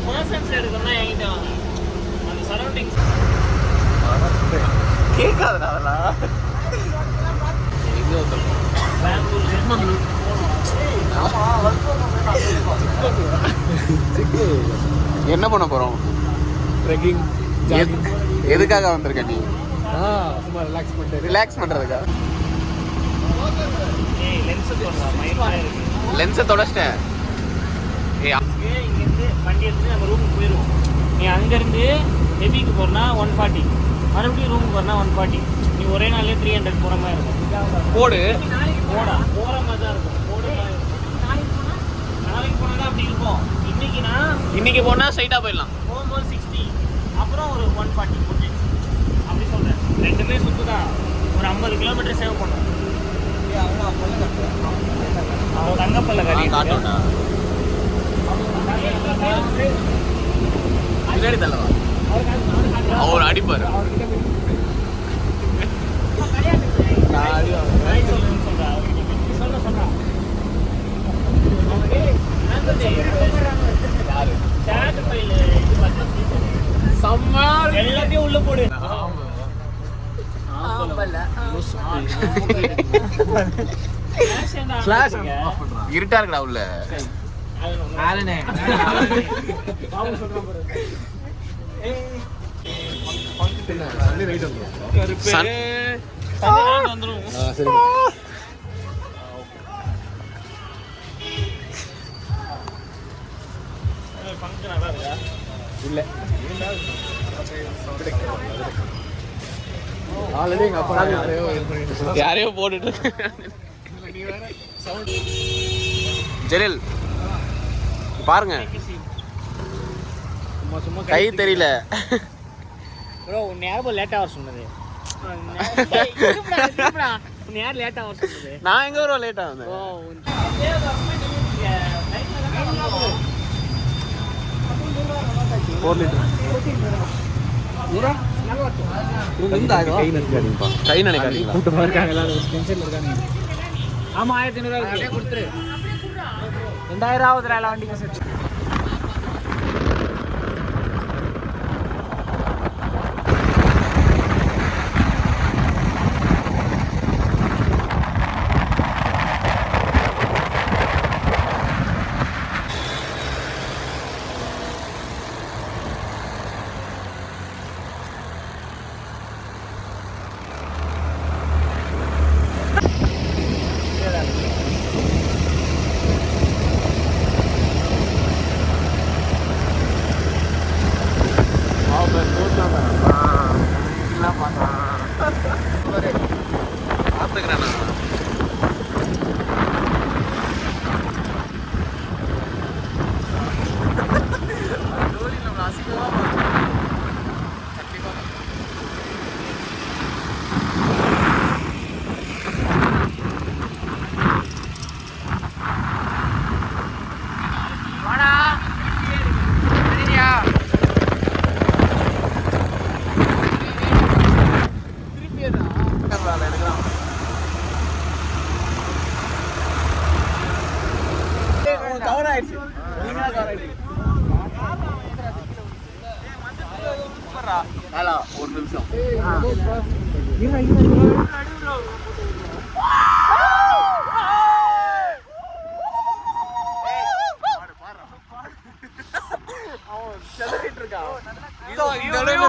Persons எடுக்கணும்னா என்கிட்ட வாங்க. அந்த சரௌண்டிங்ஸ் கேட்காதுடா அதெல்லாம். என்ன பண்ண போறோம்? ட்ரெக்கிங். எதுக்காக வந்திருக்க நீ? சும்மா ரிலாக்ஸ் பண்றதுக்கா? லென்ஸை தொடச்சிட்டேன். இங்கேருந்து வண்டி எடுத்து நம்ம ரூமுக்கு போயிடுவோம். நீ அங்கேருந்து ஹெவிக்கு போகிறனா 140, மறுபடியும் ரூமுக்கு போகிறனா 140. நீ ஒரே நாள்லேயே 300 போகிற மாதிரி இருக்கும். போடு போடா போகிற மாதிரி தான் இருக்கும். நாளைக்கு போனால் அப்படி இருக்கும். இன்னைக்கு போனா ஸ்ட்ரைட்டா போயிடலாம். போகும்போது 60, அப்புறம் ஒரு 140 போட்டு அப்படி சொல்கிறேன். ரெண்டுமே சுற்று தான். ஒரு 50 கிலோமீட்டர் சேவ் பண்ணுவோம். அவங்க தங்கப்பல்ல காட்டோண்டா பின்னாடி தள்ளவா அவர் அடிப்பாரு. எல்லாத்தையும் உள்ள போடு. இருட்டா இருக்குடா உள்ள. இல்ல ஆல்ரெடி எங்க அப்பா யாரையோ போட்டுட்டு ஜெலில் பாருங்க. கை தெரியல. ப்ரோ உன்னை யாரும் லேட்டாக வர சொன்னது? உன்னை யார் லேட்டாக வர சொன்னது? நான் எங்க வரும் லேட்டா வந்தேன். கை நினைக்காதீங்களா? கூட்டமா இருக்காங்க எல்லாரும் டென்ஷன்ல இருக்காங்க. ஆமா 1500 கொடுத்துரு. 2000 ஆகுதுடா எல்லா வண்டிக்கும் சேர்த்து. ஒரு நிமிஷம் அவன்